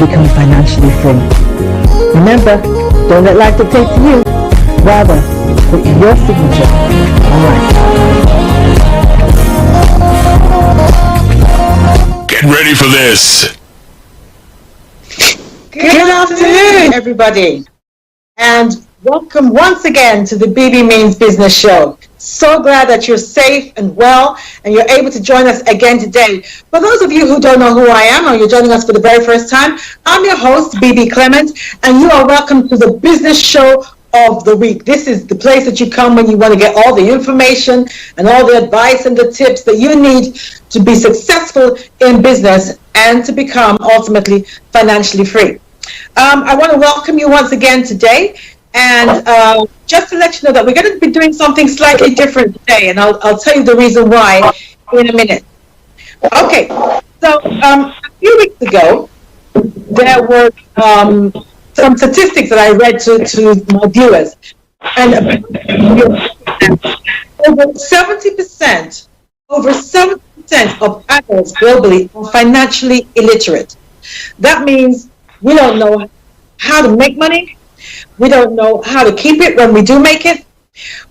become financially free. Remember, don't let life dictate to you. Rather, put your signature on life. Get ready for this. Good afternoon, everybody, and welcome once again to the Bebe Means Business Show. So glad that you're safe and well, and you're able to join us again today. For those of you who don't know who I am, or you're joining us for the very first time, I'm your host, Bebe Clement, and you are welcome to the Business Show of the week. This is the place that you come when you want to get all the information and all the advice and the tips that you need to be successful in business and to become ultimately financially free. I want to welcome you once again today, and just to let you know that we're going to be doing something slightly different today, and I'll tell you the reason why in a minute. Okay, so a few weeks ago, there were some statistics that I read to my viewers, and over 70% of adults globally are financially illiterate. That means we don't know how to make money. We don't know how to keep it when we do make it.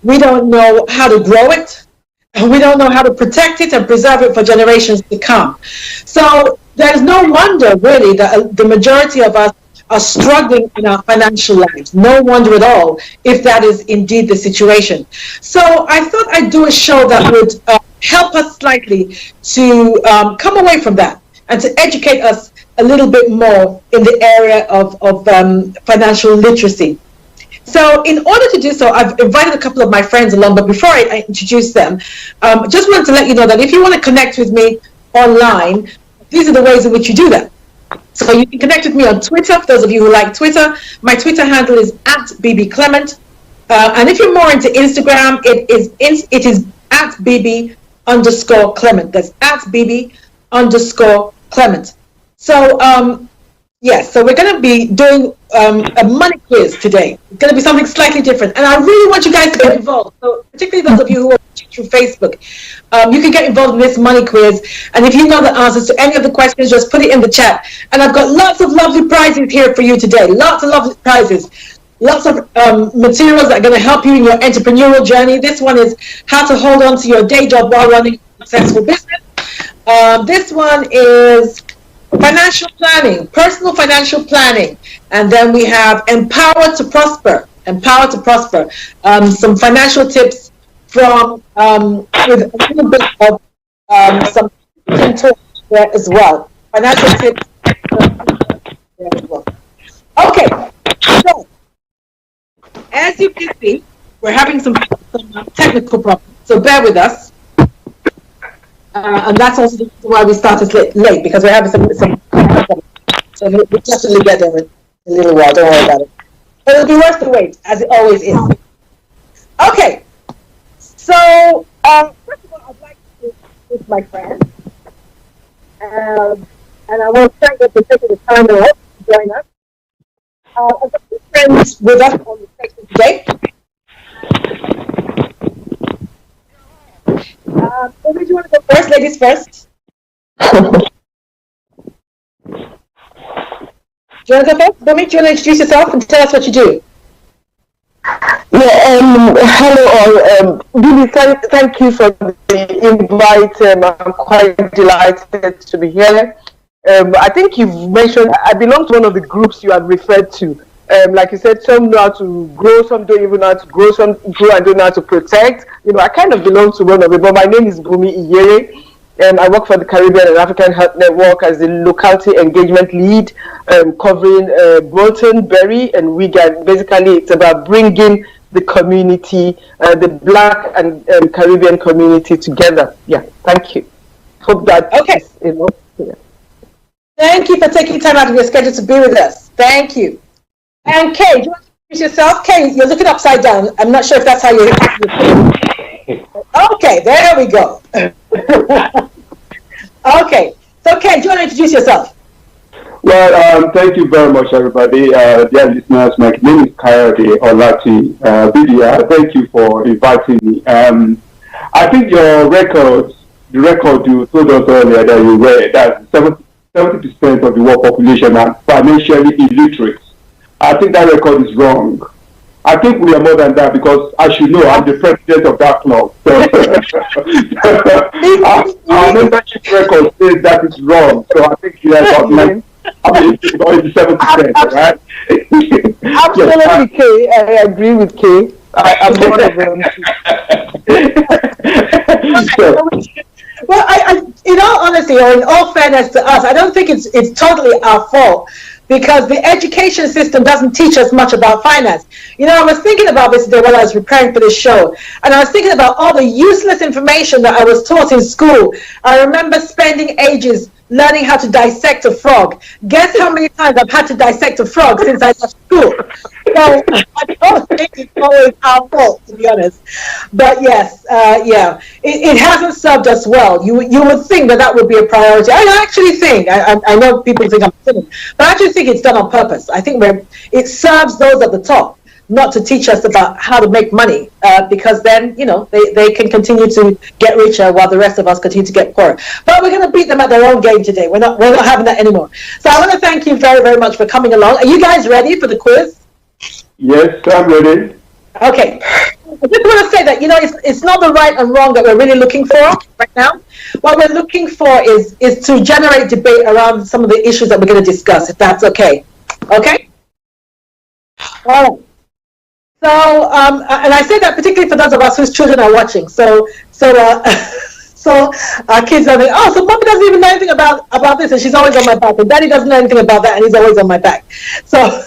We don't know how to grow it. And we don't know how to protect it and preserve it for generations to come. So there's no wonder, really, that the majority of us are struggling in our financial lives. No wonder at all if that is indeed the situation. So I thought I'd do a show that would help us slightly to come away from that and to educate us a little bit more in the area of financial literacy. So in order to do so, I've invited a couple of my friends along, but before I introduce them, just wanted to let you know that if you want to connect with me online, these are the ways in which you do that. So you can connect with me on Twitter, for those of you who like Twitter. My Twitter handle is @BebeClement. And if you're more into Instagram, it is @Bebe_Clement. That's @Bebe_Clement. So, yes, so we're going to be doing a money quiz today. It's going to be something slightly different. And I really want you guys to get involved. So, particularly those of you who are watching through Facebook, you can get involved in this money quiz. And if you know the answers to any of the questions, just put it in the chat. And I've got lots of lovely prizes here for you today. Lots of lovely prizes. Lots of materials that are going to help you in your entrepreneurial journey. This one is how to hold on to your day job while running a successful business. This one is financial planning, personal financial planning, and then we have empower to prosper. Some financial tips from with a little bit of some talk there as well. Financial tips there as well. Okay, so as you can see, we're having some technical problems, so bear with us. And that's also the reason why we started late, because we're having some so we'll definitely get there in a little while, don't worry about it. But it'll be worth the wait, as it always is. Okay, so first of all, I'd like to introduce my friend. And I want to thank you for taking the time to join us. I've got two friends with us on the section today. Bebe, do you want to go first? Ladies first. Do you want to go first? Bebe, do you want to introduce yourself and tell us what you do? Yeah, hello all. Bebe, thank you for the invite. I'm quite delighted to be here. I think you've mentioned, I belong to one of the groups you had referred to. Like you said, some know how to grow, some don't even know how to grow, some grow and don't know how to protect. You know, I kind of belong to one of it, but my name is Bumi Iyere. I work for the Caribbean and African Health Network as the locality engagement lead, covering Bolton, Berry, and Wigan. Basically, it's about bringing the community, the Black and Caribbean community together. Yeah, thank you. Hope that is enough. Yeah. Thank you for taking time out of your schedule to be with us. Thank you. And Kay, do you want to introduce yourself? Kay, you're looking upside down. I'm not sure if that's how you're okay, there we go. Okay, so Kay, do you want to introduce yourself? Well, thank you very much, everybody. Dear listeners, my name is Coyote Olati Bidia. Thank you for inviting me. I think your records, the record you told us earlier that you read, that's 70% of the world population are financially illiterate. I think that record is wrong. I think we are more than that because, as you know, I'm the president of that club. So our membership record says that is wrong. So I think you are about 7%, right? Absolutely, Kay. I agree with Kay. I'm one of them. Well, in all honesty, or in all fairness to us, I don't think it's totally our fault because the education system doesn't teach us much about finance. You know, I was thinking about this today while I was preparing for this show, and I was thinking about all the useless information that I was taught in school. I remember spending ages learning how to dissect a frog. Guess how many times I've had to dissect a frog since I left school? So I don't think it's always our fault, to be honest. But yes, it hasn't served us well. You would think that would be a priority. I actually think, I know people think I'm kidding, but I actually think it's done on purpose. I think it serves those at the top not to teach us about how to make money, because then, you know, they can continue to get richer while the rest of us continue to get poorer. But we're going to beat them at their own game today. We're not having that anymore. So I want to thank you very, very much for coming along. Are you guys ready for the quiz? Yes, I'm ready. Okay. I just want to say that, you know, it's not the right and wrong that we're really looking for right now. What we're looking for is to generate debate around some of the issues that we're going to discuss, if that's okay. Okay? All right. So, and I say that particularly for those of us whose children are watching. So our kids are like, oh, so mommy doesn't even know anything about this, and she's always on my back, and daddy doesn't know anything about that, and he's always on my back. So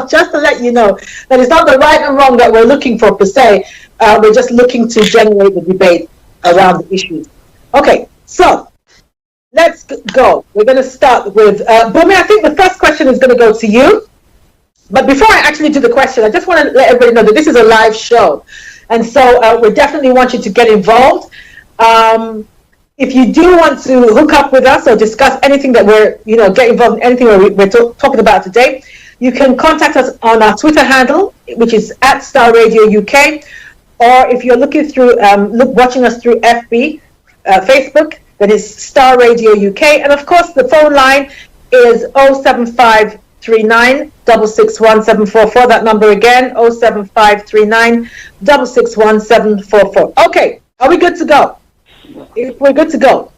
just to let you know that it's not the right and wrong that we're looking for per se. We're just looking to generate the debate around the issues. Okay, so let's go. We're going to start with Bumi. I think the first question is going to go to you. But before I actually do the question, I just want to let everybody know that this is a live show. And so we definitely want you to get involved. If you do want to hook up with us or discuss anything that get involved in anything we're talking about today, you can contact us on our Twitter handle, which is @StarRadioUK. Or if you're looking through, watching us through FB, Facebook, that is Star Radio UK. And of course, the phone line is 07539 661 744. That number again, 07539 661 744. Okay, are we good to go? If we're good to go.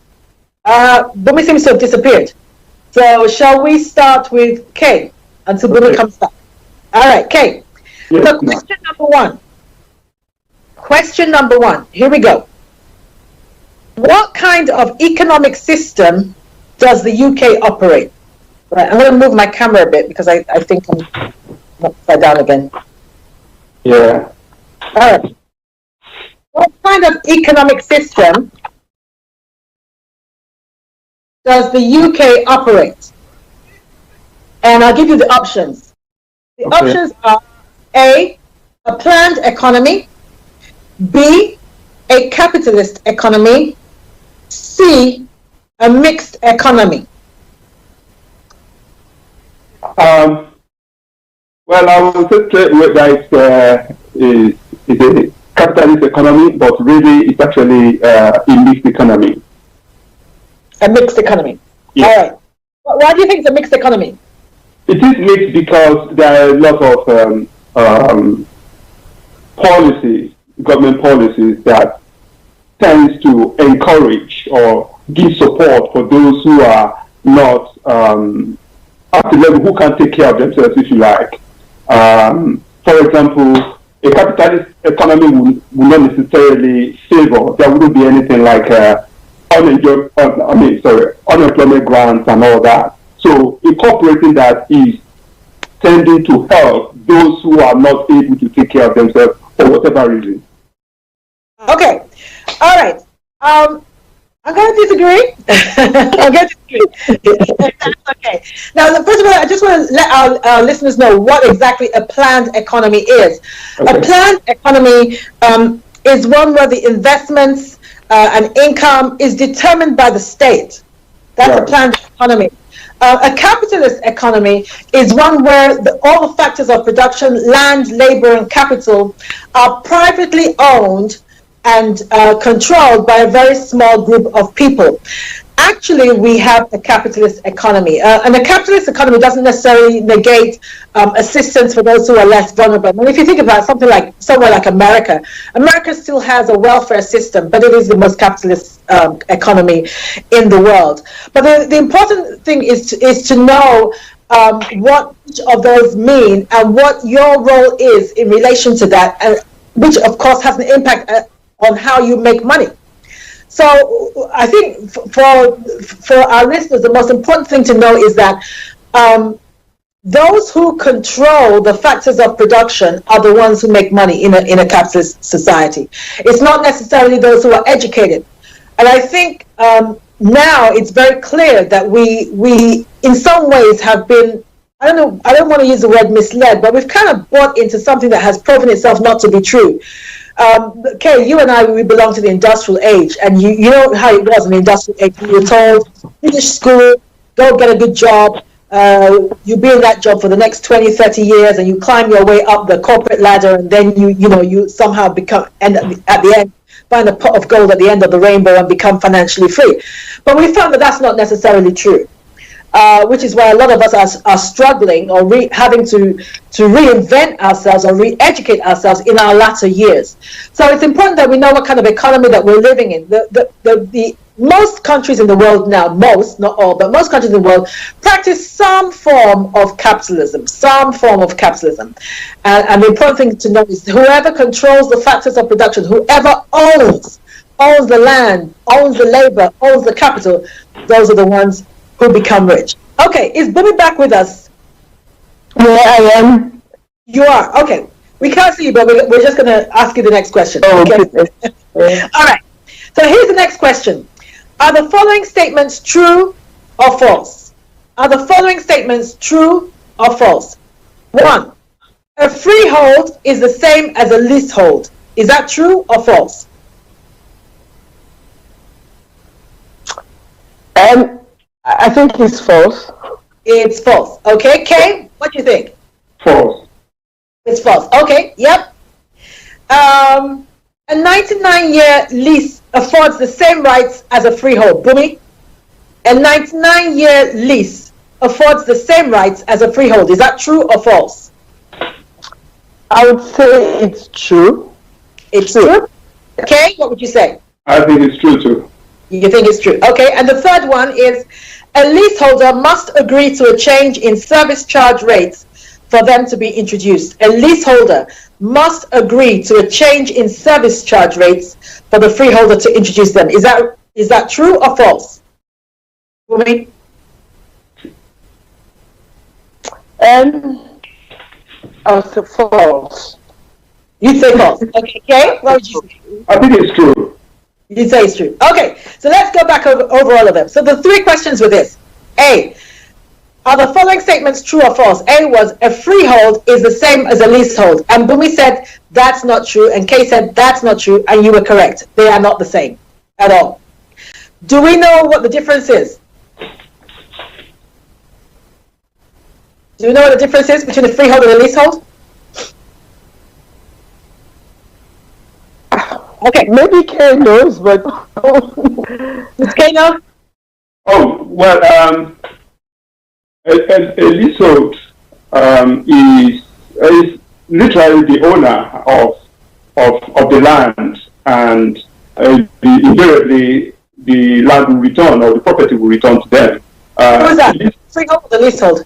Bumi seems to have disappeared. So shall we start with Kay until Bumi comes back? All right, Kay. Yes, so question number one. Question number one. Here we go. What kind of economic system does the UK operate? Right, I'm going to move my camera a bit because I think I'm upside down again. Yeah. All right. What kind of economic system does the UK operate? And I'll give you the options. The options are A, a planned economy, B, a capitalist economy, C, a mixed economy. Well, I would say that it's a capitalist economy, but really it's actually a mixed economy. A mixed economy. Yeah. All right. Why do you think it's a mixed economy? It is mixed because there are a lot of policies, government policies that tends to encourage or give support for those who are not at the level who can take care of themselves, if you like. For example, a capitalist economy will not necessarily favor. There wouldn't be anything like unemployment grants and all that. So incorporating that is tending to help those who are not able to take care of themselves for whatever reason. Okay. All right. I'm going to disagree. I'm going to disagree. Okay. Now, first of all, I just want to let our listeners know what exactly a planned economy is. Okay. A planned economy is one where the investments and income is determined by the state. That's a planned economy. A capitalist economy is one where all the factors of production, land, labor, and capital are privately owned and controlled by a very small group of people. actually we have a capitalist economy. And a capitalist economy doesn't necessarily negate assistance for those who are less vulnerable. And if you think about something like somewhere like America, America still has a welfare system, but it is the most capitalist economy in the world. But the important thing is to know what each of those mean and what your role is in relation to that, and which of course has an impact on how you make money. So I think for our listeners, the most important thing to know is that those who control the factors of production are the ones who make money in a capitalist society. It's not necessarily those who are educated. And I think now it's very clear that we in some ways have been, I don't want to use the word misled, but we've kind of bought into something that has proven itself not to be true. Kay, you and I, we belong to the industrial age, and you know how it was in the industrial age. You were told, finish school, go get a good job, you be in that job for the next 20, 30 years, and you climb your way up the corporate ladder, and then you somehow become, and at the end, find a pot of gold at the end of the rainbow and become financially free. But we found that that's not necessarily true. Which is why a lot of us are struggling or having to reinvent ourselves or re-educate ourselves in our latter years. So it's important that we know what kind of economy that we're living in. The most countries in the world now, most, not all, but most countries in the world practice some form of capitalism, And the important thing to know is whoever controls the factors of production, whoever owns the land, owns the labor, owns the capital, those are the ones who become rich. Okay, is Bebe back with us? Yeah, I am. You are? Okay. We can't see you, but we're just going to ask you the next question. Oh, okay? Yeah. All right. So here's the next question. Are the following statements true or false? Are the following statements true or false? 1. A freehold is the same as a leasehold. Is that true or false? I think it's false. It's false. Okay, Kay, what do you think? False. It's false. Okay, yep. A 99-year lease affords the same rights as a freehold. Bumi? A 99-year lease affords the same rights as a freehold. Is that true or false? I would say it's true. It's true? Okay, what would you say? I think it's true too. You think it's true. Okay, and the third one is a leaseholder must agree to a change in service charge rates for them to be introduced. A leaseholder must agree to a change in service charge rates for the freeholder to introduce them. Is that true or false? Woman? I'll say false. You say false. Okay, Kay, what would you say? I think it's true. You say it's true. Okay, so let's go back over all of them. So the 3 questions were this. A, are the following statements true or false? A was a freehold is the same as a leasehold. And Bumi said that's not true, and Kay said that's not true, and you were correct. They are not the same at all. Do we know what the difference is? Do you know what the difference is between a freehold and a leasehold? Okay. Maybe Kay knows, but Does Kay know? Oh, well, a leasehold is literally the owner of the land, and invariably the land will return, or the property will return to them. Who is that? Freehold or the leasehold?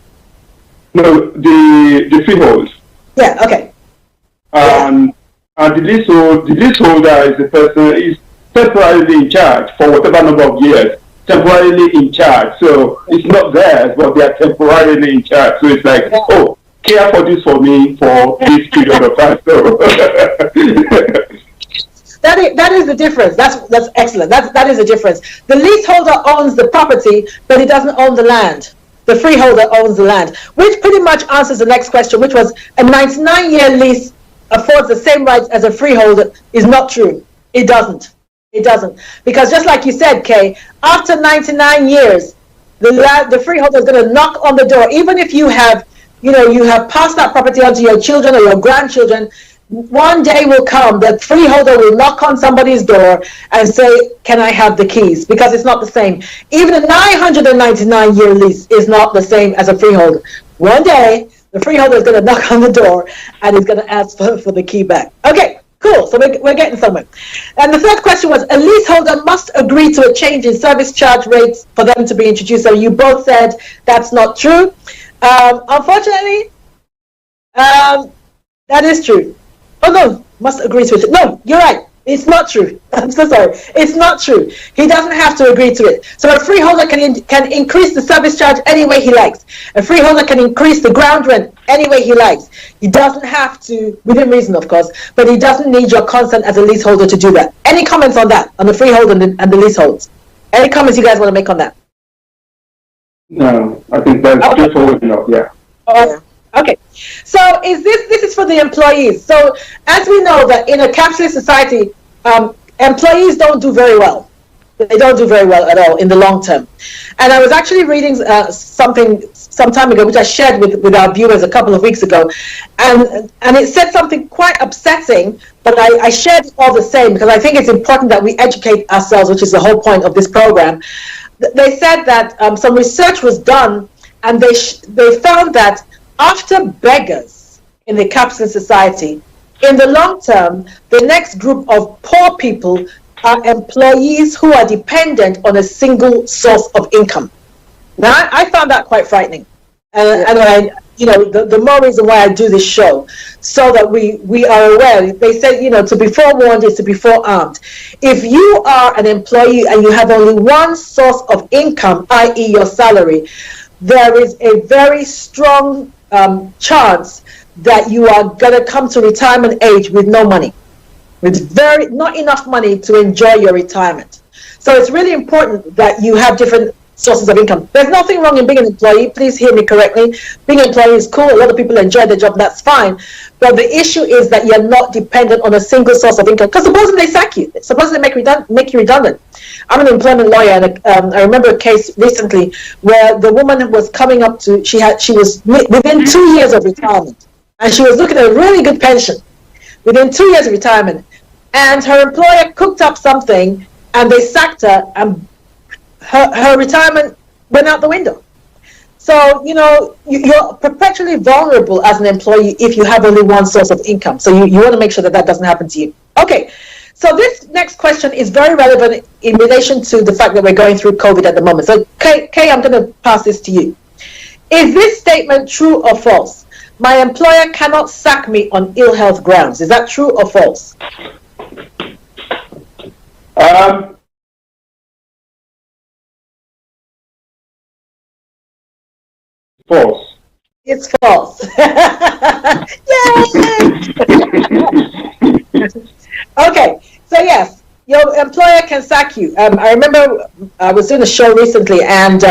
No, the freehold. Yeah, okay. And the leaseholder is the person is temporarily in charge for whatever number of years. Temporarily in charge, so it's not theirs, but they are temporarily in charge. So it's like, oh, care for this for me for this period of time. So that is the difference. That's excellent. That is the difference. The leaseholder owns the property, but he doesn't own the land. The freeholder owns the land, which pretty much answers the next question, which was a 99-year lease affords the same rights as a freeholder is not true. It doesn't. It doesn't. Because just like you said, Kay, after 99 years, the freeholder is going to knock on the door. Even if you have passed that property on to your children or your grandchildren, one day will come that freeholder will knock on somebody's door and say, can I have the keys? Because it's not the same. Even a 999-year lease is not the same as a freeholder. One day, the freeholder is going to knock on the door and he's going to ask for the key back. Okay, cool. So we're getting somewhere. And the third question was, a leaseholder must agree to a change in service charge rates for them to be introduced. So you both said that's not true. Unfortunately, that is true. Oh no, must agree to it. No, you're right. It's not true. I'm so sorry. It's not true. He doesn't have to agree to it. So a freeholder can increase the service charge any way he likes. A freeholder can increase the ground rent any way he likes. He doesn't have to, within reason of course, but he doesn't need your consent as a leaseholder to do that. Any comments on that, on the freehold and the leaseholds? Any comments you guys want to make on that? No, I think that's Okay. straightforward enough. Yeah. Okay, so this is for the employees. So as we know that in a capitalist society, employees don't do very well. They don't do very well at all in the long term. And I was actually reading something some time ago, which I shared with our viewers a couple of weeks ago, and it said something quite upsetting, but I shared it all the same because I think it's important that we educate ourselves, which is the whole point of this program. They said that some research was done, and they found that after beggars in the capitalist society, in the long term, the next group of poor people are employees who are dependent on a single source of income. Now, I found that quite frightening. And the more reason why I do this show, so that we are aware. They said, to be forewarned is to be forearmed. If you are an employee and you have only one source of income, i.e. your salary, there is a very strong chance that you are going to come to retirement age with no money, with not enough money to enjoy your retirement. So it's really important that you have different sources of income. There's nothing wrong in being an employee. Please hear me correctly. Being an employee is cool. A lot of people enjoy their job. That's fine. But the issue is that you're not dependent on a single source of income. Because supposing they sack you, supposing they make you redundant. I'm an employment lawyer, and I remember a case recently where the woman was coming up to, she was within 2 years of retirement, and she was looking at a really good pension within 2 years of retirement, and her employer cooked up something, and they sacked her, and her retirement went out the window. So, you're perpetually vulnerable as an employee if you have only one source of income. So you want to make sure that doesn't happen to you. Okay, so this next question is very relevant in relation to the fact that we're going through COVID at the moment. So, Kay, I'm going to pass this to you. Is this statement true or false? My employer cannot sack me on ill health grounds. Is that true or false? False. It's false. Yay! Okay, so yes, your employer can sack you. I remember I was doing a show recently, and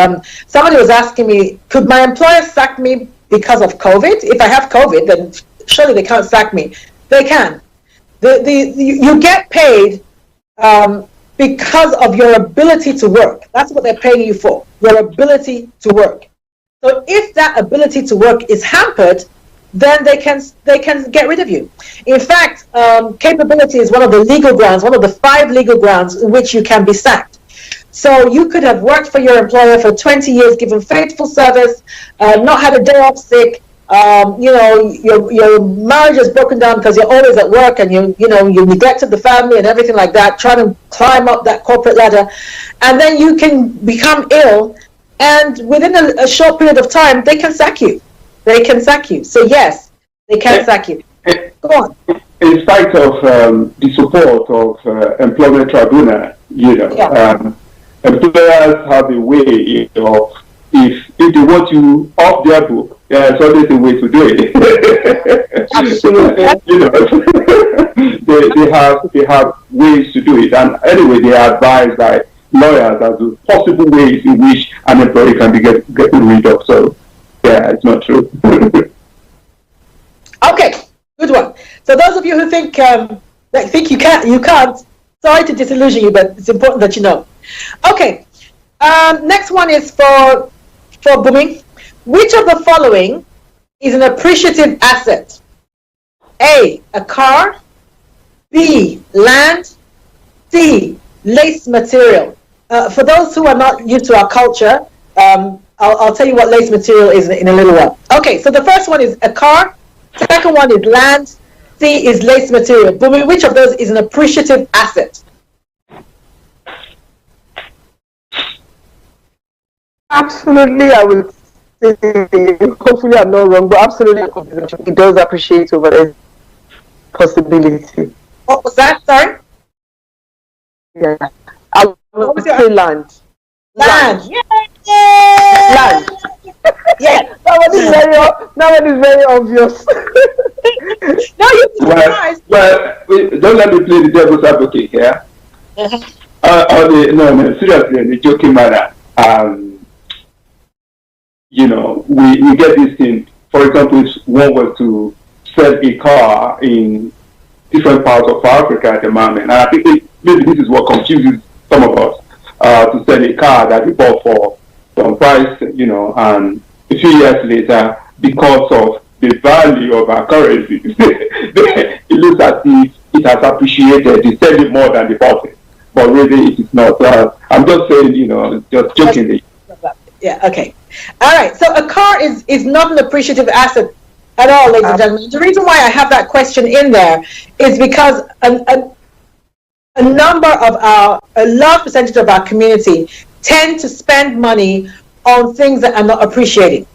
somebody was asking me, could my employer sack me because of COVID? If I have COVID, then surely they can't sack me. They can. You get paid because of your ability to work. That's what they're paying you for, your ability to work. So if that ability to work is hampered, then they can get rid of you. In fact, capability is one of the legal grounds, one of the 5 legal grounds in which you can be sacked. So you could have worked for your employer for 20 years, given faithful service, not had a day off sick. Your marriage is broken down because you're always at work, and you neglected the family and everything like that, trying to climb up that corporate ladder, and then you can become ill. And within a short period of time, they can sack you. They can sack you. So yes, they can sack you. Go on. In spite of the support of employment tribunal, employers have a way of, if they want you off their book, there's always a way to do it. they have ways to do it, and anyway, they are advised by lawyers as to possible ways in which an employee can be getting rid of. So, yeah, it's not true. Okay, good one. So those of you who think you can't. Sorry to disillusion you, but it's important that you know. Okay, next one is for Bumi. Which of the following is an appreciative asset? A, a car, B, land, C, lace material. For those who are not used to our culture, I'll tell you what lace material is in a little while. Okay, so the first one is a car, second one is land, C is lace material. But which of those is an appreciative asset? Absolutely, I would say, hopefully I'm not wrong, but absolutely it does appreciate over a possibility. What was that? Sorry? Yeah. I would say land. Land. Land. Yeah. That one is very obvious. No, you'd be surprised. Well, don't let me play the devil's advocate here. No, seriously, in a joking manner. We get this thing. For example, if one was to sell a car in different parts of Africa at the moment, and I think maybe this is what confuses some of us, to sell a car that we bought for some price, and a few years later, because of the value of our currency, it looks as if it has appreciated. They sell it more than they bought it, but really it is not. I'm just saying, just jokingly. Yeah, okay. All right, so a car is not an appreciative asset at all, ladies and gentlemen. The reason why I have that question in there is because a large percentage of our community tend to spend money on things that are not appreciating.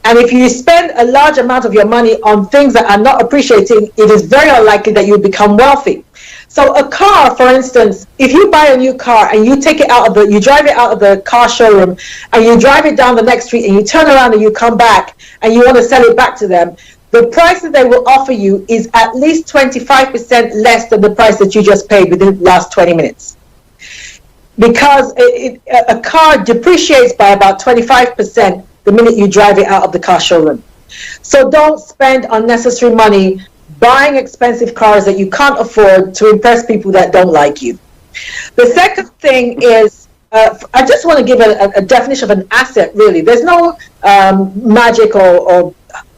And if you spend a large amount of your money on things that are not appreciating, it is very unlikely that you become wealthy. So a car, for instance, if you buy a new car and you take it you drive it out of the car showroom and you drive it down the next street and you turn around and you come back and you want to sell it back to them, the price that they will offer you is at least 25% less than the price that you just paid within the last 20 minutes. Because a car depreciates by about 25% the minute you drive it out of the car showroom. So don't spend unnecessary money buying expensive cars that you can't afford to impress people that don't like you. The second thing is, I just want to give a definition of an asset, really. There's no magic or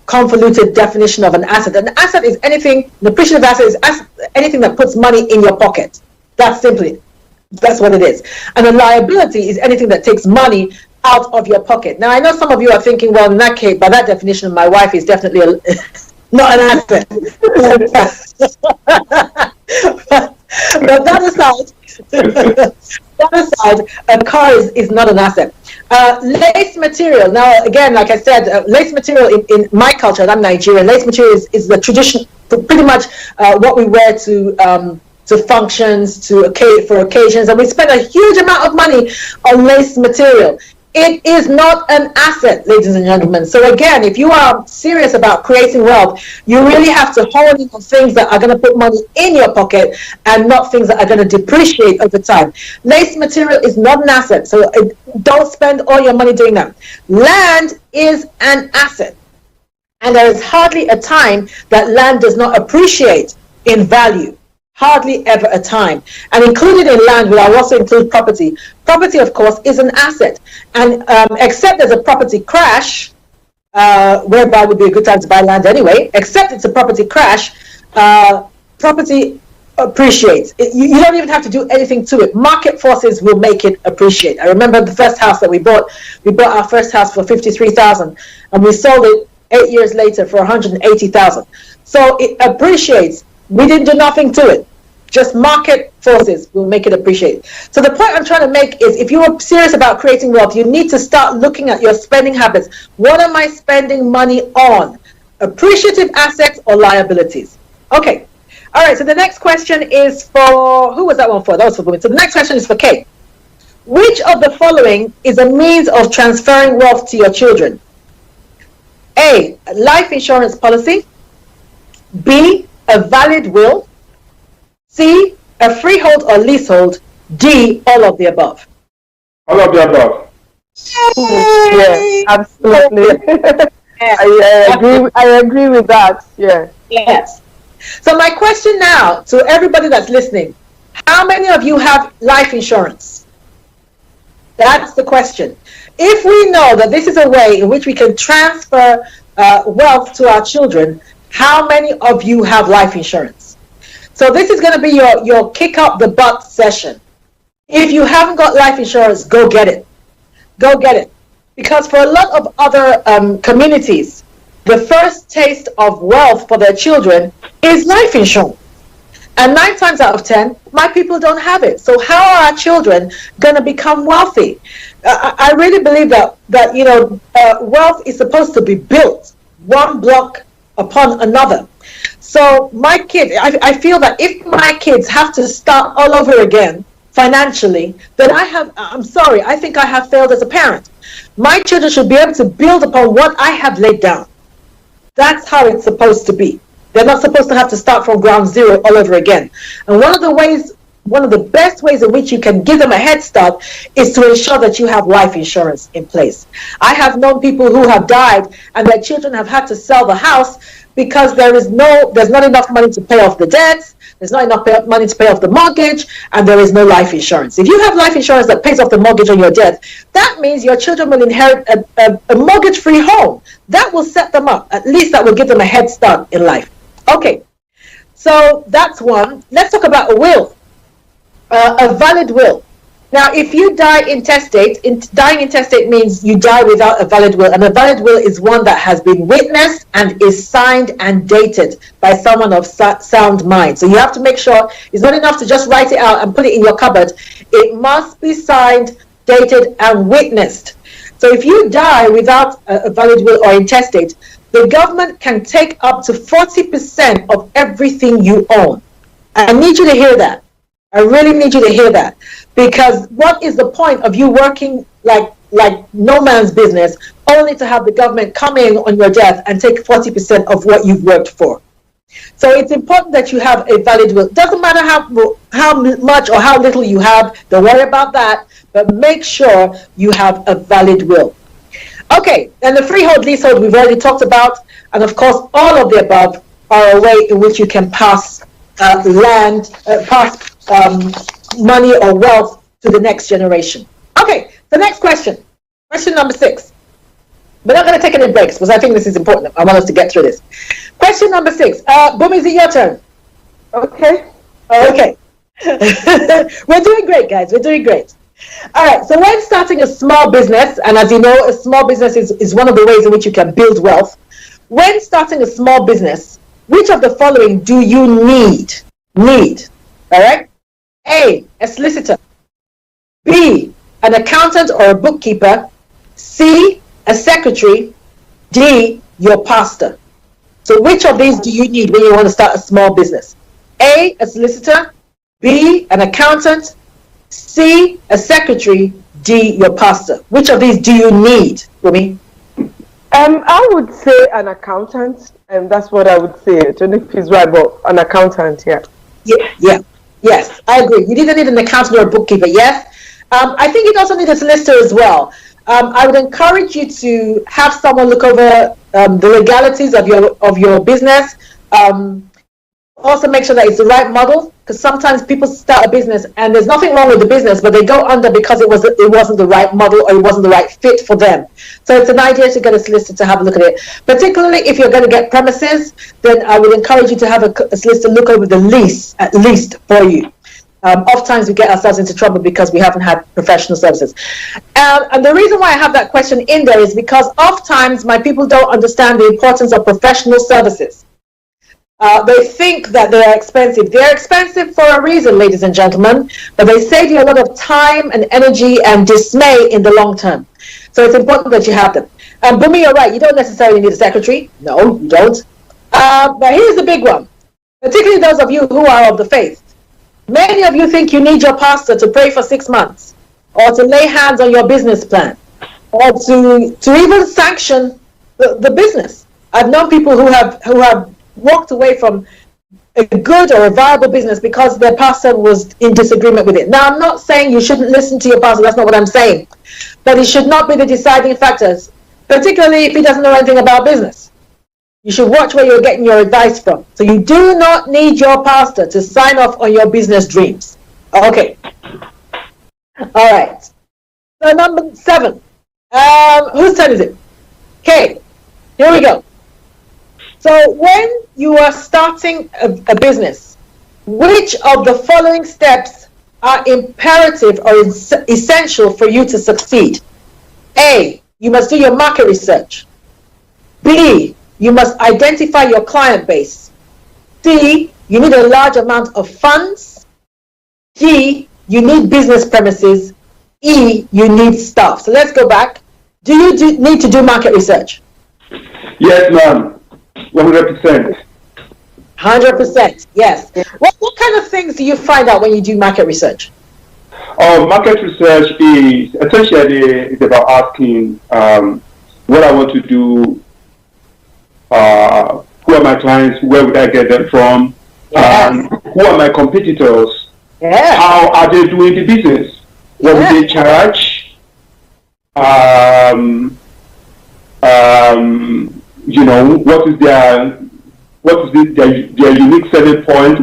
convoluted definition of an asset. An asset is anything, an appreciative asset is anything that puts money in your pocket. That's what it is. And a liability is anything that takes money out of your pocket. Now, I know some of you are thinking, well, in that case, by that definition, my wife is definitely not an asset. but that aside, a car is not an asset. Lace material. Now, again, like I said, lace material in my culture, and I'm Nigerian, lace material is the tradition, pretty much what we wear to functions, for occasions, and we spend a huge amount of money on lace material. It is not an asset, ladies and gentlemen. So again, if you are serious about creating wealth, you really have to hone in on things that are going to put money in your pocket and not things that are going to depreciate over time. Lace material is not an asset, so don't spend all your money doing that. Land is an asset, and there is hardly a time that land does not appreciate in value. Hardly ever a time. And included in land will also include property. Property, of course, is an asset. And except there's a property crash, whereby would be a good time to buy land anyway, except it's a property crash, property appreciates. You don't even have to do anything to it. Market forces will make it appreciate. I remember the first house that we bought our first house for $53,000 and we sold it 8 years later for $180,000. So it appreciates. We didn't do nothing to it. Just market forces will make it appreciate. So the point I'm trying to make is, if you are serious about creating wealth, you need to start looking at your spending habits. What am I spending money on? Appreciative assets or liabilities? Okay. All right. So the next question is for, who was that one for? That was for women. So the next question is for Kate. Which of the following is a means of transferring wealth to your children? A, life insurance policy. B, a valid will. C, a freehold or leasehold. D, all of the above. All of the above. Yeah, absolutely. I agree with that. Yeah. Yes. So my question now to everybody that's listening, how many of you have life insurance? That's the question. If we know that this is a way in which we can transfer wealth to our children, How many of you have life insurance? So this is going to be your kick up the butt session. If you haven't got life insurance, go get it. Go get it. Because for a lot of other communities, the first taste of wealth for their children is life insurance. And 9 times out of 10, my people don't have it. So how are our children going to become wealthy? I really believe that wealth is supposed to be built one block upon another. So my kids, I feel that if my kids have to start all over again financially, then I'm sorry, I think I have failed as a parent. My children should be able to build upon what I have laid down. That's how it's supposed to be. They're not supposed to have to start from ground zero all over again. And one of the best ways in which you can give them a head start is to ensure that you have life insurance in place. I have known people who have died and their children have had to sell the house because there's not enough money to pay off the debts, there's not enough money to pay off the mortgage, and there is no life insurance. If you have life insurance that pays off the mortgage on your debt, that means your children will inherit a mortgage-free home. That will set them up. At least that will give them a head start in life. Okay, so that's one. Let's talk about a will, a valid will. Now, if you die intestate, dying intestate means you die without a valid will, and a valid will is one that has been witnessed and is signed and dated by someone of sound mind. So you have to make sure it's not enough to just write it out and put it in your cupboard. It must be signed, dated, and witnessed. So if you die without a valid will or intestate, the government can take up to 40% of everything you own. I need you to hear that. I really need you to hear that. Because what is the point of you working like no man's business only to have the government come in on your death and take 40% of what you've worked for? So it's important that you have a valid will. Doesn't matter how much or how little you have, don't worry about that, but make sure you have a valid will. Okay, and the freehold, leasehold we've already talked about, and of course all of the above are a way in which you can pass money or wealth to the next generation. Okay, the next question. Question number 6. We're not going to take any breaks because I think this is important. I want us to get through this. Question number 6. Boom, is it your turn? Okay. Okay. We're doing great, guys. We're doing great. All right, so when starting a small business, and as you know, a small business is one of the ways in which you can build wealth. When starting a small business, which of the following do you need? All right? A solicitor. B, an accountant or a bookkeeper. C, a secretary. D, your pastor. So which of these do you need when you want to start a small business? A solicitor. B, an accountant. C, a secretary. D, your pastor. Which of these do you need, Rumi? I would say an accountant, and that's what I would say. I don't know if he's right, but an accountant, yeah. Yes, I agree. You either need an accountant or a bookkeeper, yes. I think you also need a solicitor as well. I would encourage you to have someone look over the legalities of your business. Also make sure that it's the right model, because sometimes people start a business and there's nothing wrong with the business, but they go under because it wasn't the right model or it wasn't the right fit for them. So it's an idea to get a solicitor to have a look at it. Particularly if you're going to get premises, then I would encourage you to have a solicitor look over the lease, at least for you. Oftentimes we get ourselves into trouble because we haven't had professional services. And the reason why I have that question in there is because oftentimes my people don't understand the importance of professional services. They think that they are expensive. They're expensive for a reason, ladies and gentlemen, but they save you a lot of time and energy and dismay in the long term. So it's important that you have them. Bumi, you're right. You don't necessarily need a secretary. No, you don't. But here's the big one, particularly those of you who are of the faith. Many of you think you need your pastor to pray for 6 months, or to lay hands on your business plan, or to even sanction the business. I've known people who have walked away from a good or a viable business because their pastor was in disagreement with it. Now, I'm not saying you shouldn't listen to your pastor. That's not what I'm saying. But it should not be the deciding factors, particularly if he doesn't know anything about business. You should watch where you're getting your advice from. So you do not need your pastor to sign off on your business dreams. Okay. All right. So number 7. Whose turn is it? Okay. Here we go. So when you are starting a business, which of the following steps are imperative or essential for you to succeed? A, you must do your market research. B, you must identify your client base. C, you need a large amount of funds. D, you need business premises. E, you need staff. So let's go back. Do you need to do market research? Yes, ma'am. 100%. 100%, yes. What kind of things do you find out when you do market research? Market research is essentially it's about asking what I want to do, who are my clients, where would I get them from, Yes. who are my competitors, Yeah. how are they doing the business, what do they charge, what is their unique selling point,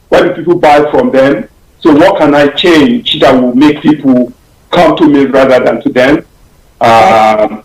why do people buy from them, so what can I change that will make people come to me rather than to them, and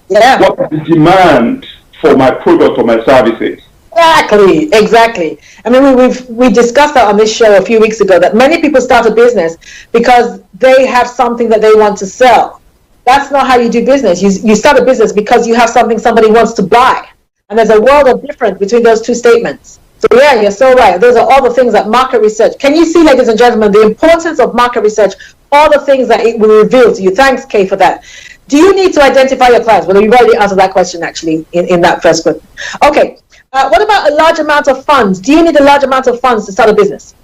what is the demand for my product or my services. Exactly. I mean, we discussed that on this show a few weeks ago, that many people start a business because they have something that they want to sell. That's not how you do business. You start a business because you have something somebody wants to buy. And there's a world of difference between those two statements. So yeah, you're so right. Those are all the things that market research. Can you see, ladies and gentlemen, the importance of market research, all the things that it will reveal to you? Thanks, Kay, for that. Do you need to identify your clients? Well, you've already answered that question, actually, in that first question. Okay. What about a large amount of funds? Do you need a large amount of funds to start a business?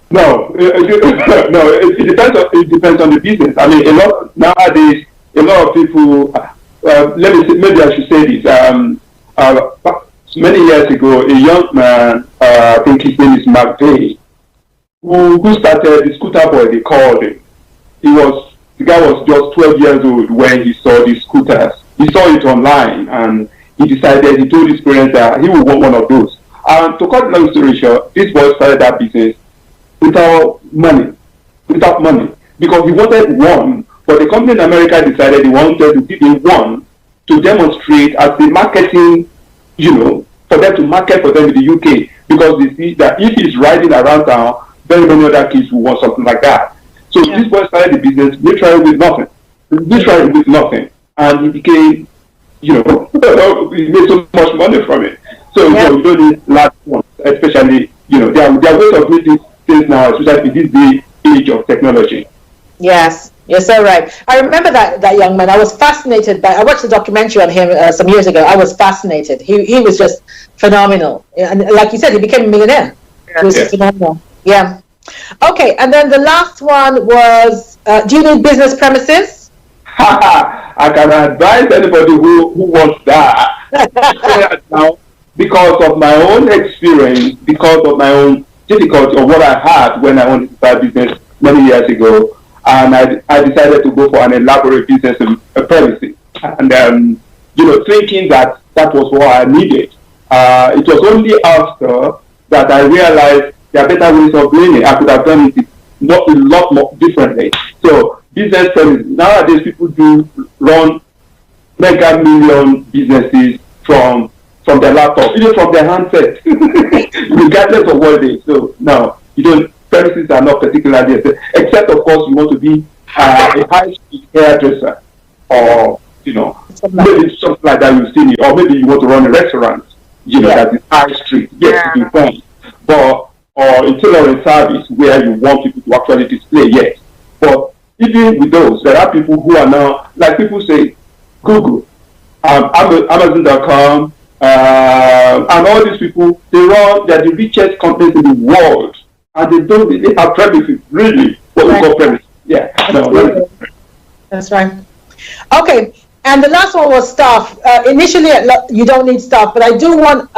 No, it depends on the business. I mean, nowadays, a lot of people. Maybe I should say this. Many years ago, a young man, I think his name is Bebe, who started the scooter boy. They called him. The guy was just 12 years old when he saw these scooters. He saw it online and he told his parents that he would want one of those. And to cut long story short, this boy started that business without money, because he wanted one, but the company in America decided they wanted to give him one to demonstrate as the marketing, for them to market for them in the UK, because they see that if he's riding around town, very many other kids will want something like that. So this boy started the business literally with nothing, and he became, he made so much money from it. So you don't need large ones, especially, there are ways of making things now, especially in this age of technology. Yes, you're so right. I remember that young man. I was fascinated I watched a documentary on him some years ago. I was fascinated. He was just phenomenal. And like you said, he became a millionaire. It was phenomenal. Yeah. Okay, and then the last one was, do you need business premises? I can advise anybody who wants that. Now, because of my own experience, because of my own difficulty of what I had when I wanted to start business many years ago, and I decided to go for an elaborate business premises, and thinking that was what I needed. It was only after that I realized there are better ways of doing it. I could have done it not a lot more differently. So business premises, nowadays people do run mega million businesses from their laptop, even from their handset, regardless of what it is. So no, premises are not particularly, except of course you want to be a high street hairdresser, or maybe something like that you've seen it, or maybe you want to run a restaurant, that is high street. Yes, you can. But or a tailoring service where you want people to actually display, yes. But even with those, there are people who are now, like people say, Google, Amazon.com, and all these people, they're the richest companies in the world, and they don't really have premises, really, what we call premises. Yeah, that's right. Okay, and the last one was staff. Initially, you don't need staff, but I do want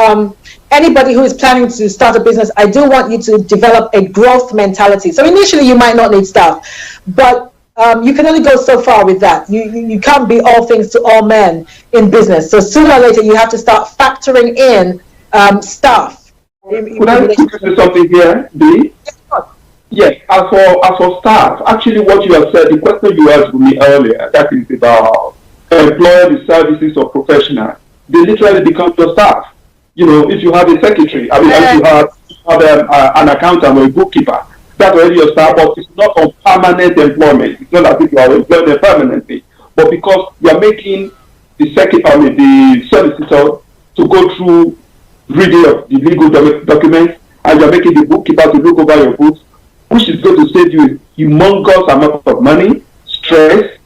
anybody who is planning to start a business, I do want you to develop a growth mentality. So initially, you might not need staff, but you can only go so far with that. You can't be all things to all men in business. So sooner or later, you have to start factoring in staff. Could I say something here, B? Yes, as for staff, actually what you have said, the question you asked me earlier, that is about employ the services of professionals. they literally become your staff. You know, if you have a secretary, I mean, if you have an accountant or a bookkeeper, that's already your staff, but it's not on permanent employment. It's not as if you are employed there permanently, but because you are making the secretary, the solicitor, to go through reading of the legal documents, and you are making the bookkeeper to look over your books, which is going to save you a humongous amount of money, stress,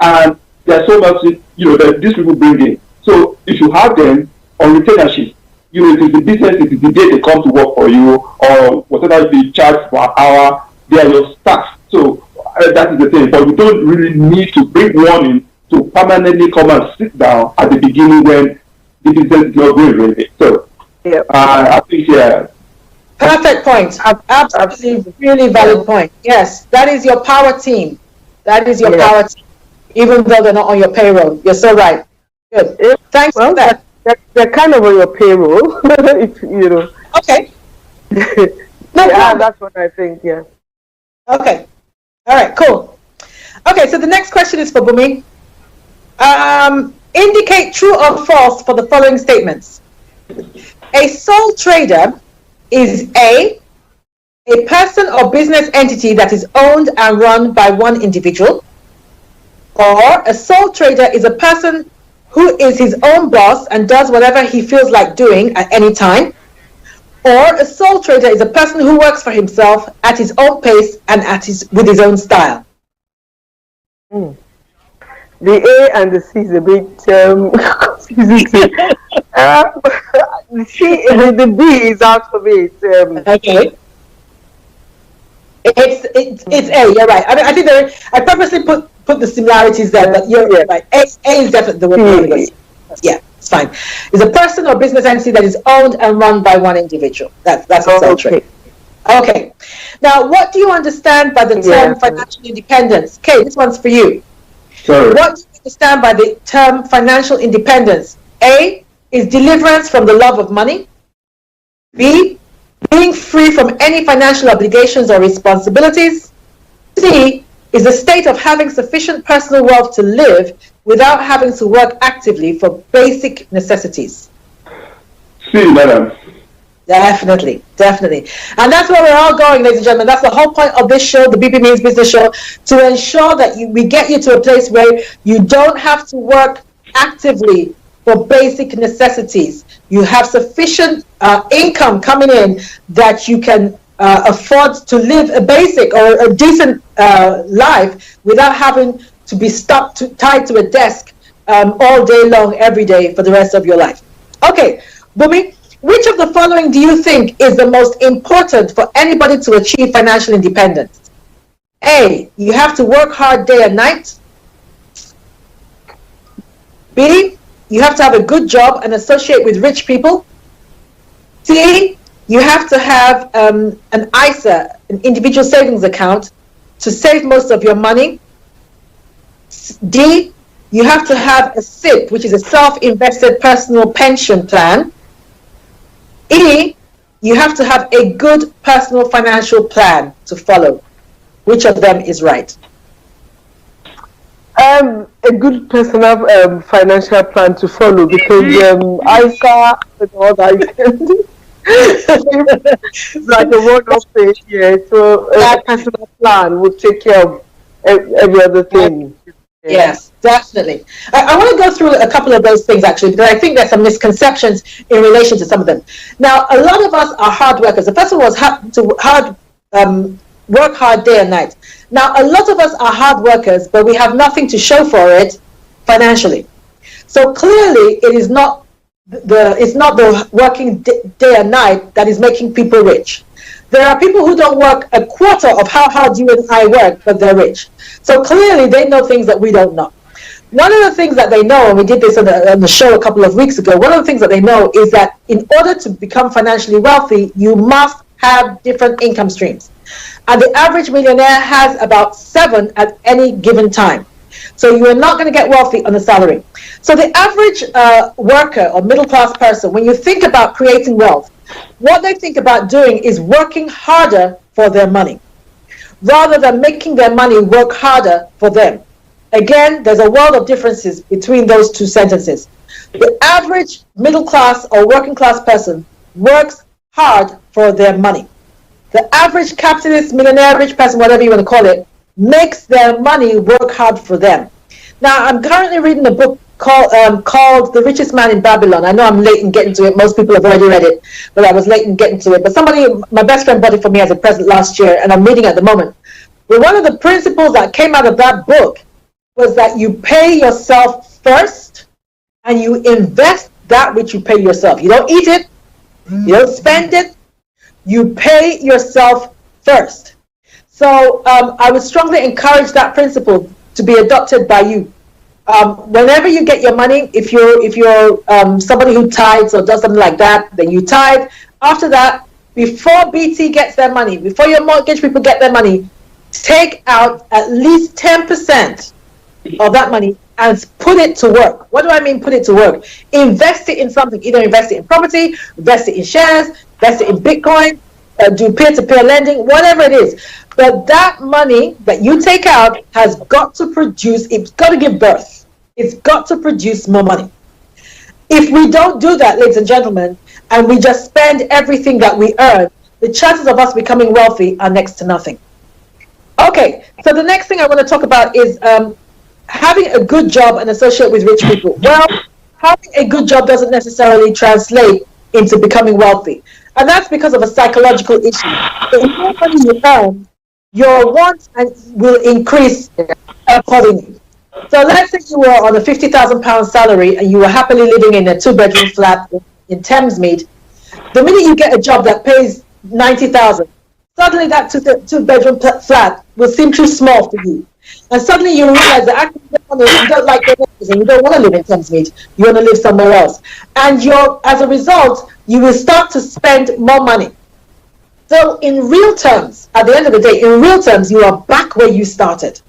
and there's so much, you know, that these people bring in. So if you have them on retainership, you know, it is the business, it is the day they come to work for you, or whatever they charge per hour, they are your staff. So that is the thing. But you don't really need to bring one in to permanently come and sit down at the beginning when the business is not going really. So I think, Perfect point. Absolutely, really valid point. Yes, that is your power team. That is your power team, even though they're not on your payroll. You're so right. Good. Thanks for that. They're kind of on your payroll, if you know. Okay. That's what I think. Yeah. Okay. All right. Cool. Okay. So the next question is for Bumi. Indicate true or false for the following statements. A sole trader is a person or business entity that is owned and run by one individual, or a sole trader is a person who is his own boss and does whatever he feels like doing at any time, or a sole trader is a person who works for himself at his own pace and with his own style. The A and the C is a bit confusing. The B is out for me. Okay. It's A. You're right. I mean, I think I purposely put the similarities there, but you're right. A is definitely the word. Yeah, it's fine. It's a person or business entity that is owned and run by one individual. That's a sole trader. Okay. Now, what do you understand by the term financial independence? Okay, this one's for you. Sorry. What do you understand by the term financial independence? A is deliverance from the love of money. B, being free from any financial obligations or responsibilities. C is a state of having sufficient personal wealth to live without having to work actively for basic necessities. C, madam. Definitely. And that's where we're all going, ladies and gentlemen. That's the whole point of this show, the Bebe Means Business Show, to ensure that we get you to a place where you don't have to work actively for basic necessities. You have sufficient income coming in that you can afford to live a basic or a decent life without having to be tied to a desk all day long, every day for the rest of your life. Okay, Bumi, which of the following do you think is the most important for anybody to achieve financial independence? A, you have to work hard day and night. B, you have to have a good job and associate with rich people. C, you have to have an ISA, an individual savings account, to save most of your money. D, you have to have a SIP, which is a self-invested personal pension plan. E, you have to have a good personal financial plan to follow. Which of them is right? A good personal financial plan to follow, because ISA and all that it's like a one-off thing, so a personal plan will take care of every other thing. Yes, definitely. I want to go through a couple of those things, actually, because I think there's some misconceptions in relation to some of them. Now, a lot of us are hard workers. The first one was work hard day and night. Now, a lot of us are hard workers, but we have nothing to show for it financially. So clearly, it is not the working day and night that is making people rich. There are people who don't work a quarter of how hard you and I work, but they're rich. So clearly, they know things that we don't know. One of the things that they know, and we did this on the show a couple of weeks ago, one of the things that they know is that in order to become financially wealthy, you must have different income streams. And the average millionaire has about 7 at any given time. So you are not going to get wealthy on a salary. So the average worker or middle-class person, when you think about creating wealth, what they think about doing is working harder for their money, rather than making their money work harder for them. Again, there's a world of differences between those two sentences. The average middle class or working class person works hard for their money. The average capitalist, millionaire, rich person, whatever you want to call it, makes their money work hard for them. Now, I'm currently reading a book called The Richest Man in Babylon. I know I'm late in getting to it. Most people have already read it, but I was late in getting to it. But somebody, my best friend, bought it for me as a present last year, and I'm reading at the moment. But one of the principles that came out of that book was that you pay yourself first, and you invest that which you pay yourself. You don't eat it, you don't spend it, you pay yourself first. So I would strongly encourage that principle to be adopted by you. Whenever you get your money, if you're somebody who tithes or does something like that, then you tithe. After that, before BT gets their money, before your mortgage people get their money, take out at least 10% of that money and put it to work. What do I mean put it to work? Invest it in something. Either invest it in property, invest it in shares, invest it in Bitcoin, do peer-to-peer lending, whatever it is. But that money that you take out has got to produce, it's got to give birth. It's got to produce more money. If we don't do that, ladies and gentlemen, and we just spend everything that we earn, the chances of us becoming wealthy are next to nothing. Okay, so the next thing I want to talk about is having a good job and associate with rich people. Well, having a good job doesn't necessarily translate into becoming wealthy. And that's because of a psychological issue. The more money you earn, your wants will increase accordingly. So let's say you were on a £50,000 salary and you were happily living in a 2-bedroom flat in Thamesmead. The minute you get a job that pays 90,000, suddenly that two-bedroom flat will seem too small for you. And suddenly you realize that actually you don't like your neighbors and you don't want to live in Thamesmead. You want to live somewhere else. And as a result, you will start to spend more money. So in real terms, at the end of the day, in real terms, you are back where you started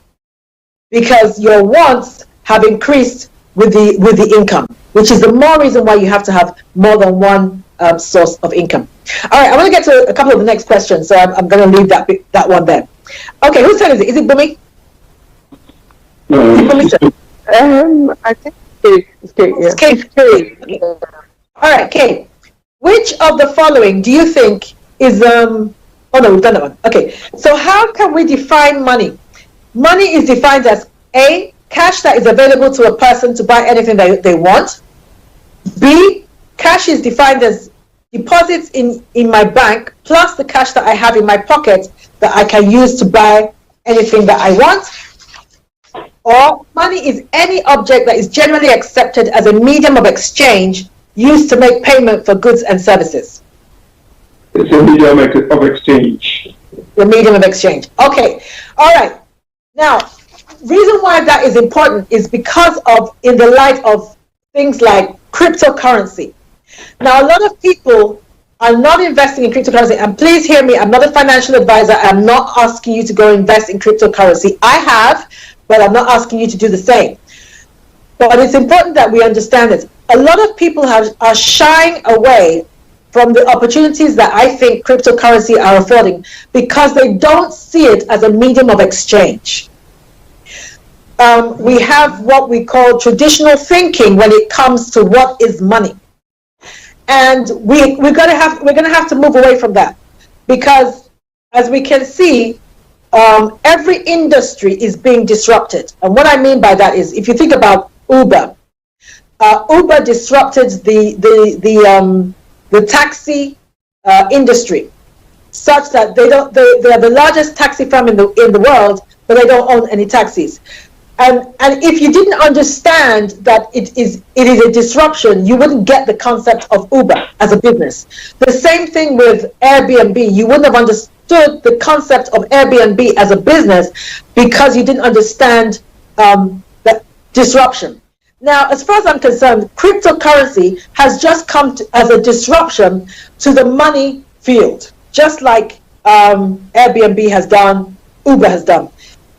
because your wants have increased with the income, which is the more reason why you have to have more than one source of income. All right, I want to get to a couple of the next questions, so I'm going to leave that one there. Okay, whose turn is it? Is it Bumi? I think it's Kate. Yeah. Kate. Okay. All right, Kate. Which of the following do you think is oh no, we've done that one. Okay, so how can we define money? Money is defined as A, cash that is available to a person to buy anything that they want. B, cash is defined as deposits in my bank plus the cash that I have in my pocket that I can use to buy anything that I want. Or money is any object that is generally accepted as a medium of exchange used to make payment for goods and services. It's a medium of exchange. The medium of exchange. Okay. All right. Now, reason why that is important is because of in the light of things like cryptocurrency. Now, a lot of people are not investing in cryptocurrency, and please hear me, I'm not a financial advisor. I'm not asking you to go invest in cryptocurrency. I have, but I'm not asking you to do the same. But it's important that we understand this. A lot of people are shying away from the opportunities that I think cryptocurrency are affording because they don't see it as a medium of exchange. We have what we call traditional thinking when it comes to what is money. And we're going to have to move away from that because, as we can see, every industry is being disrupted. And what I mean by that is, if you think about Uber, Uber disrupted the taxi industry, such that they are the largest taxi firm in the world, but they don't own any taxis. And if you didn't understand that it is a disruption, you wouldn't get the concept of Uber as a business. The same thing with Airbnb. You wouldn't have understood the concept of Airbnb as a business because you didn't understand the disruption. Now, as far as I'm concerned, cryptocurrency has just come as a disruption to the money field, just like Airbnb has done, Uber has done.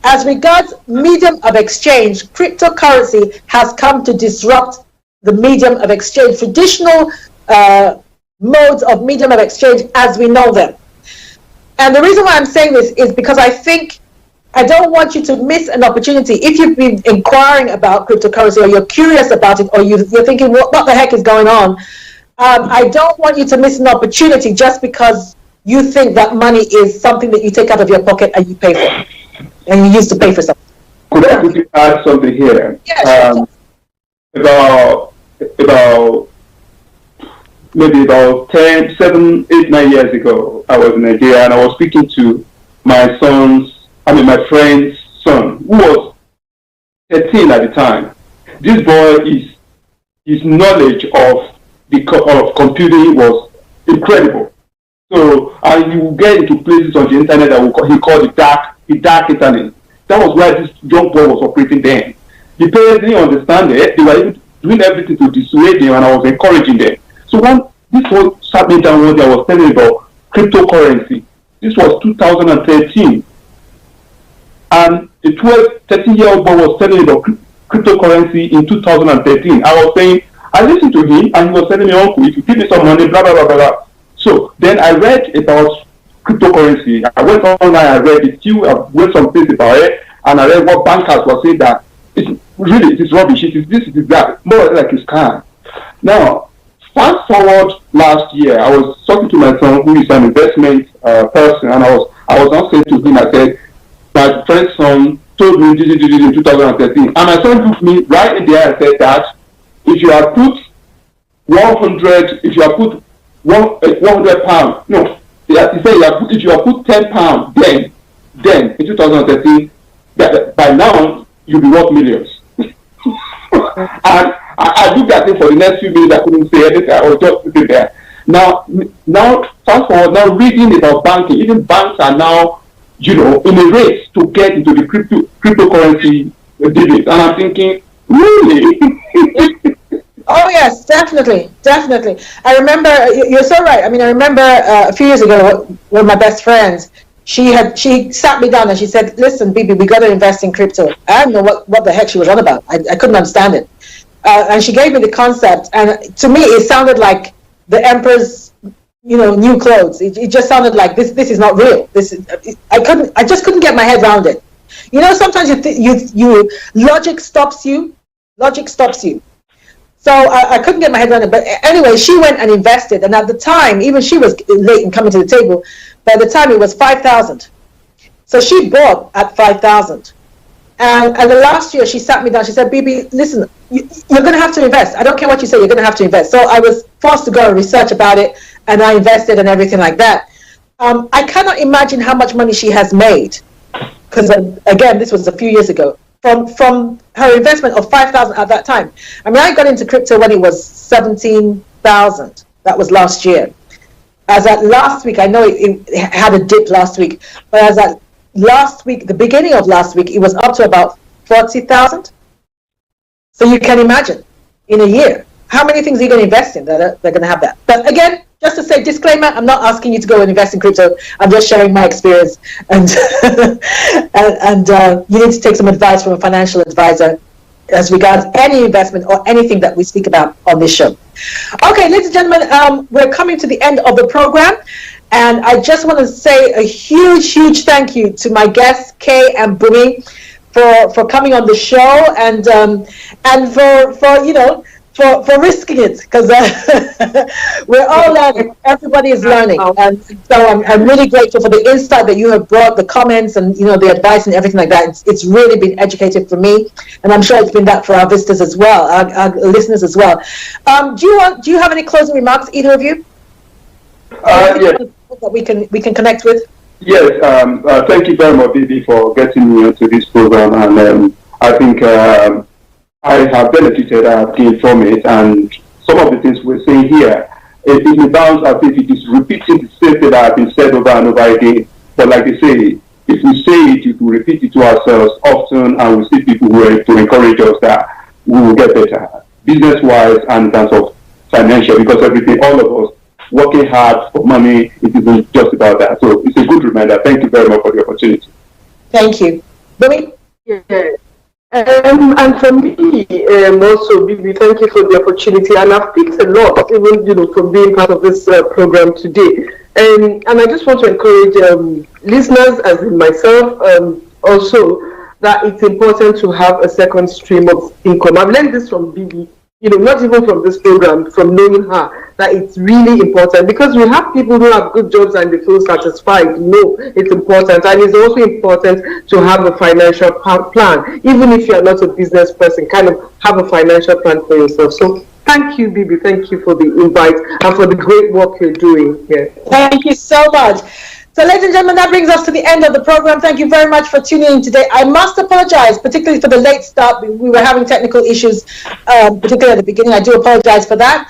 As regards medium of exchange, cryptocurrency has come to disrupt the medium of exchange, traditional modes of medium of exchange as we know them. And the reason why I'm saying this is because I think I don't want you to miss an opportunity. If you've been inquiring about cryptocurrency, or you're curious about it, or you're thinking, what the heck is going on? I don't want you to miss an opportunity just because you think that money is something that you take out of your pocket and you pay for, and you use to pay for something. Could I quickly add something here? Yeah, sure. About maybe about 10, 7, 8, 9 years ago, I was in Nigeria and I was speaking to my friend's son, who was 13 at the time. This boy, his knowledge of computing was incredible. So, and you get into places on the internet that he called the dark internet. That was where this young boy was operating then. The parents didn't understand it. They were even doing everything to dissuade them, and I was encouraging them. So this was sat me down one day, I was telling about cryptocurrency. This was 2013. And a 13-year-old boy was telling me about cryptocurrency in 2013. I was saying, I listened to him, and he was telling me, Uncle, if you give me some money, blah, blah, blah, blah, blah. So then I read about cryptocurrency. I went online, I read it, I read some things about it, and I read what bankers were saying that it's rubbish, it's that, more like a scam. Now, fast forward last year, I was talking to my son, who is an investment person, and I was not saying to him, I said, my friend's son told me this in 2013, and my son looked me right in the eye and said that if you have put 100, if you have put 100 pounds, no, he said if you have put 10 pounds, then in 2013, by now you'll be worth millions. And I looked at him for the next few minutes. I couldn't say anything. I was just sitting there. Now, fast forward. Now, reading about banking, even banks are now, in a race to get into the cryptocurrency debate. And I'm thinking, really? Oh yes, definitely. I remember, you're so right. I mean, I remember a few years ago, one of my best friends, she sat me down and she said, listen, Bebe, we got to invest in crypto. I don't know what the heck she was on about. I couldn't understand it. And she gave me the concept, and to me it sounded like the emperor's new clothes. It just sounded like this is not real. I just couldn't get my head around it. Sometimes you logic stops you. So I couldn't get my head around it. But anyway, she went and invested, and at the time, even she was late in coming to the table. By the time it was 5,000. So she bought at 5,000. And the last year she sat me down, she said, Bebe, listen, you're going to have to invest. I don't care what you say, you're going to have to invest. So I was forced to go and research about it, and I invested and everything like that. I cannot imagine how much money she has made, because again, this was a few years ago, from her investment of 5,000 at that time. I mean, I got into crypto when it was 17,000. That was last year. As at last week, I know it had a dip last week, but as at last week, the beginning of last week, it was up to about 40,000. So you can imagine, in a year, how many things are you going to invest in that they're going to have that. But again, just to say, disclaimer, I'm not asking you to go and invest in crypto. I'm just sharing my experience, and and you need to take some advice from a financial advisor as regards any investment or anything that we speak about on this show. Okay, ladies and gentlemen, we're coming to the end of the program, and I just want to say a huge thank you to my guests, Kay and Bumi, for coming on the show, and for risking it, because we're all learning. Everybody is learning, and so I'm really grateful for the insight that you have brought, the comments, and the advice and everything like that. It's really been educative for me, and I'm sure it's been that for our visitors as well, our listeners as well. Do you have any closing remarks, either of you? Yes. That we can connect with. Yes. Thank you very much, Bebe, for getting me into this program, and I think. I have benefited, I have gained from it, and some of the things we're saying here, it sounds as if it is repeating the same thing that has been said over and over again. But like they say, if we say it, if we repeat it to ourselves often, and we see people who are to encourage us, that we will get better, business-wise and in terms of financial, because all of us, working hard for money, it isn't just about that. So it's a good reminder. Thank you very much for the opportunity. Thank you. Bumi? Yeah. And for me, also, Bibi, thank you for the opportunity. And I've picked a lot, even from being part of this program today. And I just want to encourage listeners, as in myself, also that it's important to have a second stream of income. I've learned this from Bibi, not even from this program, from knowing her, that it's really important, because we have people who have good jobs and they feel satisfied. No, it's important. And it's also important to have a financial plan. Even if you're not a business person, kind of have a financial plan for yourself. So thank you, Bibi. Thank you for the invite and for the great work you're doing here. Thank you so much. So, ladies and gentlemen, that brings us to the end of the program. Thank you very much for tuning in today. I must apologize, particularly for the late start. We were having technical issues, particularly at the beginning. I do apologize for that.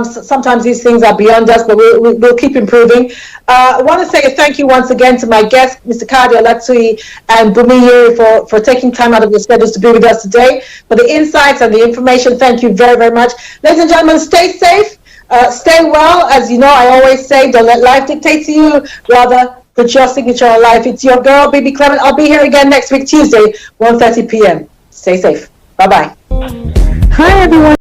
Sometimes these things are beyond us, but we'll keep improving. I want to say a thank you once again to my guests, Mr. Kadi Olatsui and Bumi Yuri, for taking time out of your schedules to be with us today. For the insights and the information, thank you very, very much. Ladies and gentlemen, stay safe. Stay well. As you know, I always say, don't let life dictate to you. Rather, put your signature on life. It's your girl, Bebe Clement. I'll be here again next week, Tuesday, 1:30 p.m. Stay safe. Bye-bye. Hi, everyone.